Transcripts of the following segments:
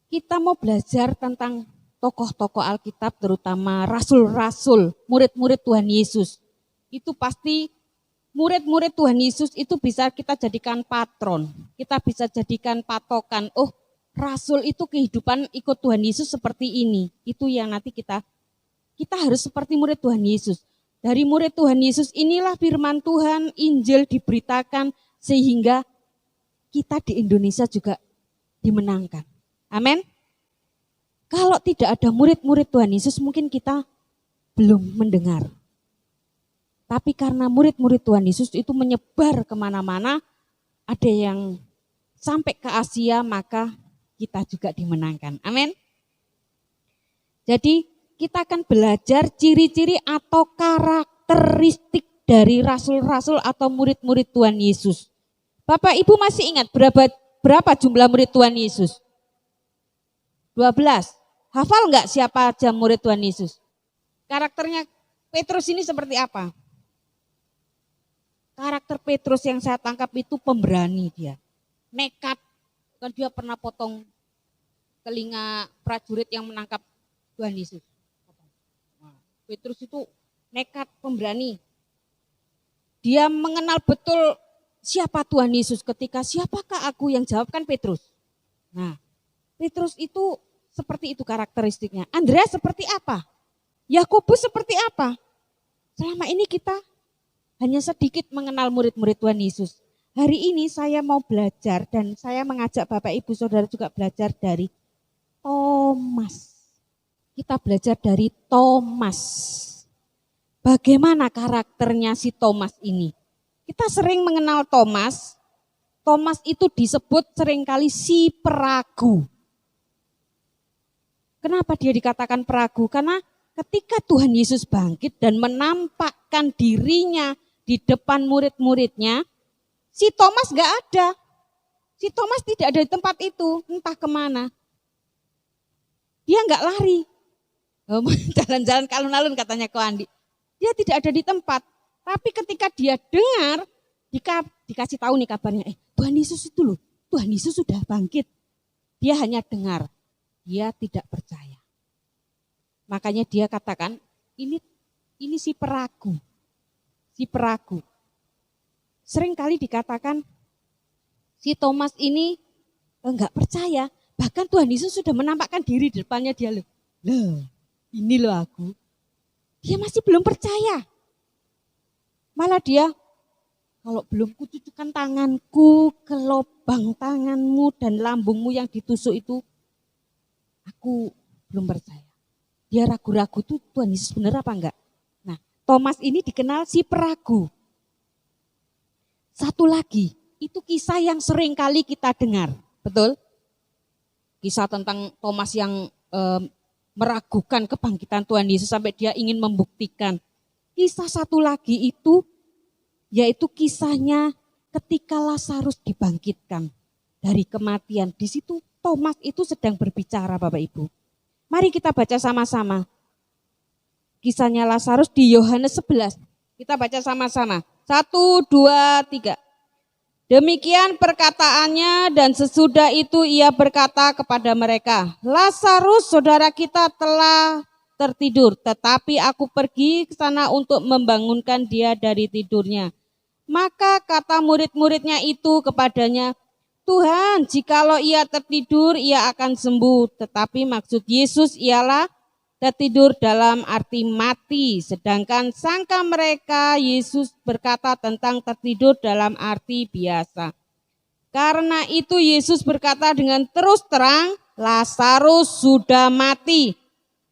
kita mau belajar tentang tokoh-tokoh Alkitab, terutama rasul-rasul, murid-murid Tuhan Yesus. Itu pasti murid-murid Tuhan Yesus itu bisa kita jadikan patron. Kita bisa jadikan patokan. Oh, rasul itu kehidupan ikut Tuhan Yesus seperti ini. Itu yang nanti kita harus seperti murid Tuhan Yesus. Dari murid Tuhan Yesus inilah firman Tuhan, Injil diberitakan sehingga kita di Indonesia juga dimenangkan. Amin. Kalau tidak ada murid-murid Tuhan Yesus mungkin kita belum mendengar. Tapi karena murid-murid Tuhan Yesus itu menyebar kemana-mana, ada yang sampai ke Asia, maka kita juga dimenangkan. Amin. Jadi kita akan belajar ciri-ciri atau karakteristik dari rasul-rasul atau murid-murid Tuhan Yesus. Bapak Ibu masih ingat berapa jumlah murid Tuhan Yesus? 12. Hafal enggak siapa aja murid Tuhan Yesus? Karakternya Petrus ini seperti apa? Karakter Petrus yang saya tangkap itu pemberani dia. Nekat. Kan dia pernah potong telinga prajurit yang menangkap Tuhan Yesus. Petrus itu nekat, pemberani. Dia mengenal betul siapa Tuhan Yesus ketika siapakah aku yang jawab kan Petrus. Nah, Petrus itu seperti itu karakteristiknya. Andreas seperti apa? Yakobus seperti apa? Selama ini kita hanya sedikit mengenal murid-murid Tuhan Yesus. Hari ini saya mau belajar dan saya mengajak Bapak Ibu Saudara juga belajar dari Thomas. Kita belajar dari Thomas. Bagaimana karakternya si Thomas ini? Kita sering mengenal Thomas. Thomas itu disebut seringkali si peragu. Kenapa dia dikatakan peragu? Karena ketika Tuhan Yesus bangkit dan menampakkan dirinya di depan murid-muridnya, si Thomas gak ada. Si Thomas tidak ada di tempat itu, entah kemana. Dia gak lari. Jalan-jalan ke alun-alun katanya Ko Andi. Dia tidak ada di tempat. Tapi ketika dia dengar, dikasih tahu nih kabarnya, Tuhan Yesus itu loh, Tuhan Yesus sudah bangkit. Dia hanya dengar, dia tidak percaya. Makanya dia katakan, ini si peragu. Si peragu. Sering kali dikatakan, si Thomas ini enggak percaya. Bahkan Tuhan Yesus sudah menampakkan diri di depannya dia loh. Ini loh aku. Dia masih belum percaya. Malah dia, kalau belum kucucukkan tanganku ke lubang tanganmu dan lambungmu yang ditusuk itu, aku belum percaya. Dia ragu-ragu tuh Tuhan Yesus benar apa enggak? Nah, Thomas ini dikenal si peragu. Satu lagi, itu kisah yang sering kali kita dengar. Betul? Kisah tentang Thomas yang meragukan kebangkitan Tuhan Yesus sampai dia ingin membuktikan. Kisah satu lagi itu yaitu kisahnya ketika Lazarus dibangkitkan dari kematian. Di situ Thomas itu sedang berbicara Bapak Ibu. Mari kita baca sama-sama. Kisahnya Lazarus di Yohanes 11. Kita baca sama-sama. 1, 2, 3. Demikian perkataannya dan sesudah itu ia berkata kepada mereka, Lazarus saudara kita telah tertidur, tetapi aku pergi ke sana untuk membangunkan dia dari tidurnya. Maka kata murid-muridnya itu kepadanya, Tuhan, jikalau ia tertidur, ia akan sembuh. Tetapi maksud Yesus ialah tertidur dalam arti mati, sedangkan sangka mereka Yesus berkata tentang tertidur dalam arti biasa. Karena itu Yesus berkata dengan terus terang, Lazarus sudah mati.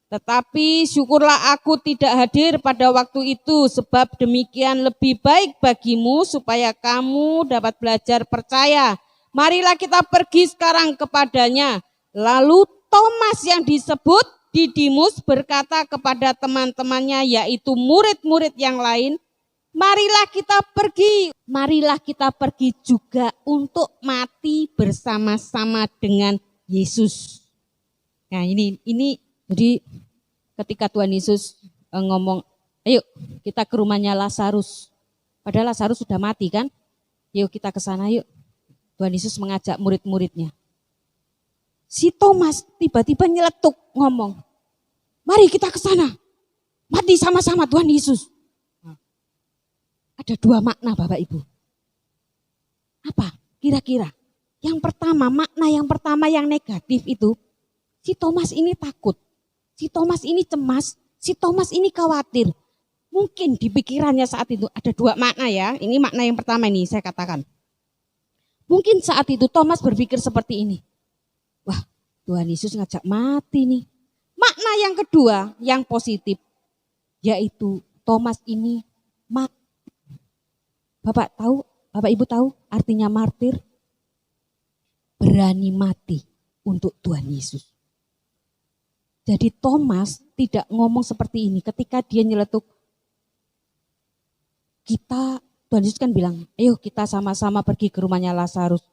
Tetapi syukurlah aku tidak hadir pada waktu itu, sebab demikian lebih baik bagimu supaya kamu dapat belajar percaya. Marilah kita pergi sekarang kepadanya. Lalu Thomas yang disebut Didimus berkata kepada teman-temannya yaitu murid-murid yang lain, marilah kita pergi juga untuk mati bersama-sama dengan Yesus. Nah ini jadi ketika Tuhan Yesus ngomong, ayo kita ke rumahnya Lazarus. Padahal Lazarus sudah mati kan? Yuk kita ke sana yuk. Tuhan Yesus mengajak murid-muridnya. Si Thomas tiba-tiba nyeletuk ngomong, mari kita ke sana, mati sama-sama Tuhan Yesus. Ada dua makna Bapak Ibu. Apa kira-kira? Yang pertama, makna yang pertama yang negatif itu, si Thomas ini takut, si Thomas ini cemas, si Thomas ini khawatir. Mungkin di pikirannya saat itu ada dua makna ya, ini makna yang pertama ini saya katakan. Mungkin saat itu Thomas berpikir seperti ini. Wah, Tuhan Yesus ngajak mati nih. Makna yang kedua, yang positif, yaitu Thomas ini Bapak Ibu tahu artinya martir? Berani mati untuk Tuhan Yesus. Jadi Thomas tidak ngomong seperti ini ketika dia nyeletuk. Tuhan Yesus kan bilang, ayo kita sama-sama pergi ke rumahnya Lazarus.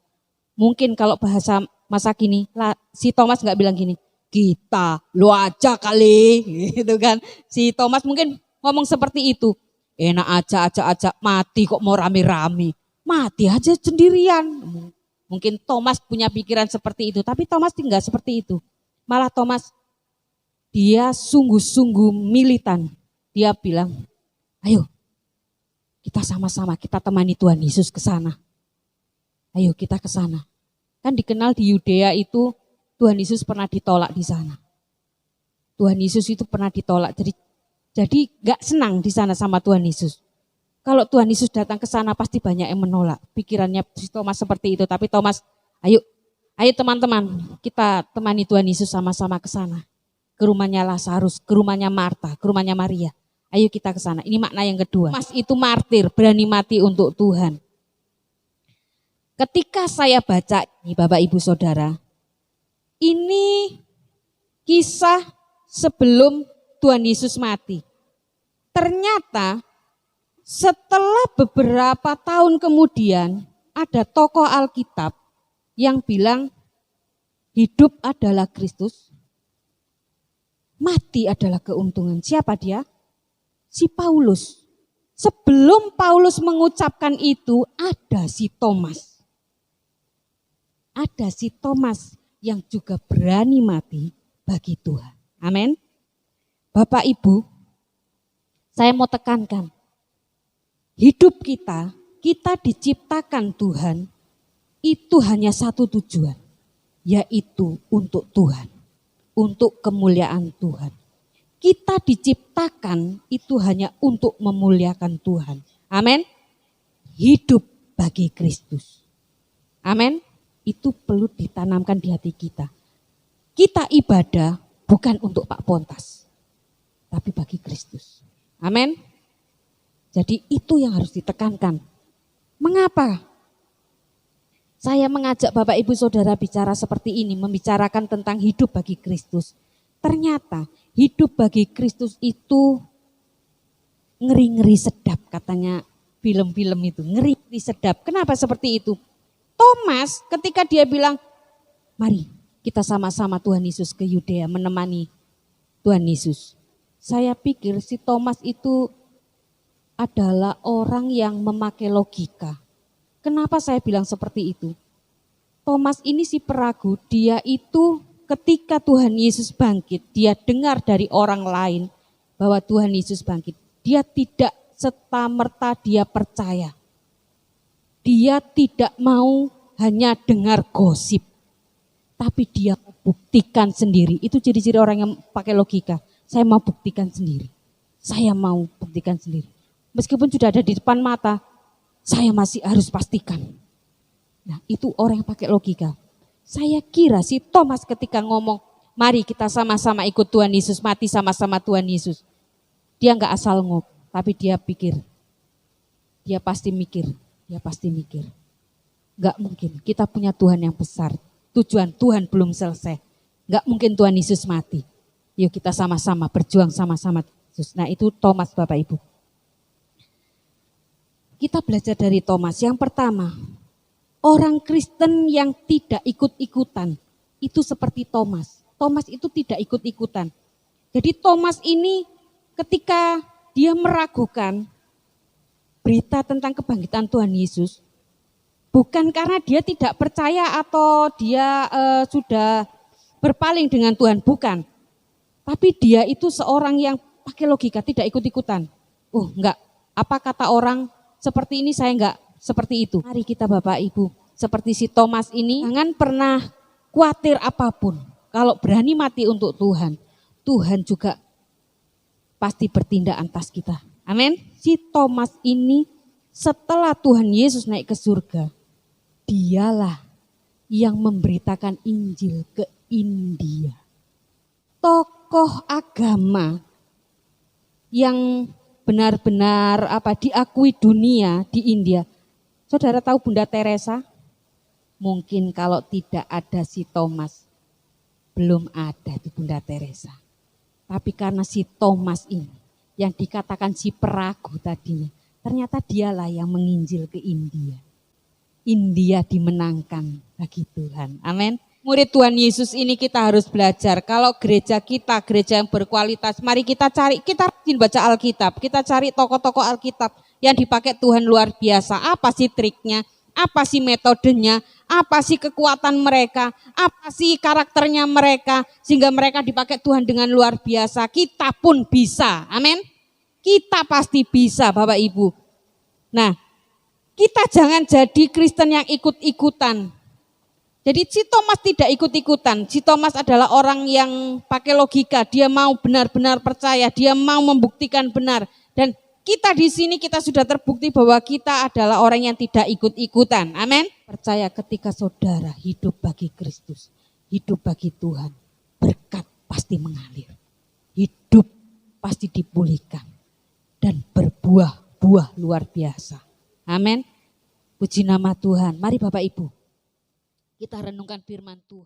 Mungkin kalau bahasa masa kini, si Thomas nggak bilang gini, kita, lu aja kali, gitu kan. Si Thomas mungkin ngomong seperti itu. Enak aja mati kok mau rame-rame. Mati aja sendirian. Mungkin Thomas punya pikiran seperti itu, tapi Thomas tidak seperti itu. Malah Thomas, dia sungguh-sungguh militan. Dia bilang, ayo kita sama-sama, kita temani Tuhan Yesus ke sana. Ayo kita ke sana. Kan dikenal di Yudea itu Tuhan Yesus pernah ditolak di sana. Tuhan Yesus itu pernah ditolak. Jadi gak senang di sana sama Tuhan Yesus. Kalau Tuhan Yesus datang ke sana pasti banyak yang menolak. Pikirannya si Thomas seperti itu. Tapi Thomas, ayo teman-teman, kita temani Tuhan Yesus sama-sama ke sana. Ke rumahnya Lazarus, ke rumahnya Marta, ke rumahnya Maria. Ayo kita ke sana. Ini makna yang kedua. Thomas itu martir, berani mati untuk Tuhan. Ketika saya baca ini Bapak Ibu Saudara, ini kisah sebelum Tuhan Yesus mati. Ternyata setelah beberapa tahun kemudian ada tokoh Alkitab yang bilang hidup adalah Kristus, mati adalah keuntungan. Siapa dia? Si Paulus. Sebelum Paulus mengucapkan itu ada si Thomas. Ada si Thomas yang juga berani mati bagi Tuhan. Amin. Bapak Ibu, saya mau tekankan. Hidup kita diciptakan Tuhan, itu hanya satu tujuan, yaitu untuk Tuhan, untuk kemuliaan Tuhan. Kita diciptakan itu hanya untuk memuliakan Tuhan. Amin. Hidup bagi Kristus. Amin. Itu perlu ditanamkan di hati kita. Kita ibadah bukan untuk Pak Pontas, tapi bagi Kristus. Amin. Jadi itu yang harus ditekankan. Mengapa saya mengajak Bapak Ibu Saudara bicara seperti ini, membicarakan tentang hidup bagi Kristus? Ternyata hidup bagi Kristus itu ngeri-ngeri sedap, katanya film-film itu, ngeri-ngeri sedap. Kenapa seperti itu? Thomas ketika dia bilang, mari kita sama-sama Tuhan Yesus ke Yudea menemani Tuhan Yesus. Saya pikir si Thomas itu adalah orang yang memakai logika. Kenapa saya bilang seperti itu? Thomas ini si peragu, dia itu ketika Tuhan Yesus bangkit, dia dengar dari orang lain bahwa Tuhan Yesus bangkit. Dia tidak serta-merta dia percaya. Dia tidak mau hanya dengar gosip, tapi dia buktikan sendiri. Itu ciri-ciri orang yang pakai logika. Saya mau buktikan sendiri. Saya mau buktikan sendiri. Meskipun sudah ada di depan mata, saya masih harus pastikan. Nah, itu orang yang pakai logika. Saya kira si Thomas ketika ngomong, mari kita sama-sama ikut Tuhan Yesus, mati sama-sama Tuhan Yesus. Dia enggak asal ngomong, tapi dia pikir. Dia pasti mikir. Enggak mungkin, kita punya Tuhan yang besar. Tujuan Tuhan belum selesai. Enggak mungkin Tuhan Yesus mati. Yuk kita sama-sama berjuang sama-sama Yesus. Nah itu Thomas Bapak Ibu. Kita belajar dari Thomas. Yang pertama, orang Kristen yang tidak ikut-ikutan, itu seperti Thomas. Thomas itu tidak ikut-ikutan. Jadi Thomas ini ketika dia meragukan berita tentang kebangkitan Tuhan Yesus, bukan karena dia tidak percaya atau dia sudah berpaling dengan Tuhan, bukan. Tapi dia itu seorang yang pakai logika, tidak ikut-ikutan. Enggak, apa kata orang seperti ini saya enggak seperti itu. Mari kita Bapak Ibu, seperti si Thomas ini, jangan pernah khawatir apapun. Kalau berani mati untuk Tuhan, Tuhan juga pasti bertindak atas kita. Amin. Si Thomas ini setelah Tuhan Yesus naik ke surga, dialah yang memberitakan Injil ke India. Tokoh agama yang benar-benar diakui dunia di India. Saudara tahu Bunda Teresa? Mungkin kalau tidak ada si Thomas, belum ada di Bunda Teresa. Tapi karena si Thomas ini, yang dikatakan si peragu tadinya, ternyata dialah yang menginjil ke India. India dimenangkan bagi Tuhan. Amin. Murid Tuhan Yesus ini kita harus belajar. Kalau gereja kita, gereja yang berkualitas, mari kita cari, kita rajin baca Alkitab. Kita cari tokoh-tokoh Alkitab yang dipakai Tuhan luar biasa. Apa sih triknya? Apa sih metodenya? Apa sih kekuatan mereka? Apa sih karakternya mereka? Sehingga mereka dipakai Tuhan dengan luar biasa. Kita pun bisa. Amin. Kita pasti bisa Bapak Ibu. Nah, kita jangan jadi Kristen yang ikut-ikutan. Jadi si Thomas tidak ikut-ikutan. Si Thomas adalah orang yang pakai logika. Dia mau benar-benar percaya. Dia mau membuktikan benar. Dan kita di sini kita sudah terbukti bahwa kita adalah orang yang tidak ikut-ikutan. Amin. Percaya ketika saudara hidup bagi Kristus. Hidup bagi Tuhan. Berkat pasti mengalir. Hidup pasti dipulihkan. Dan berbuah-buah luar biasa. Amin. Puji nama Tuhan. Mari Bapak Ibu, kita renungkan firman Tuhan.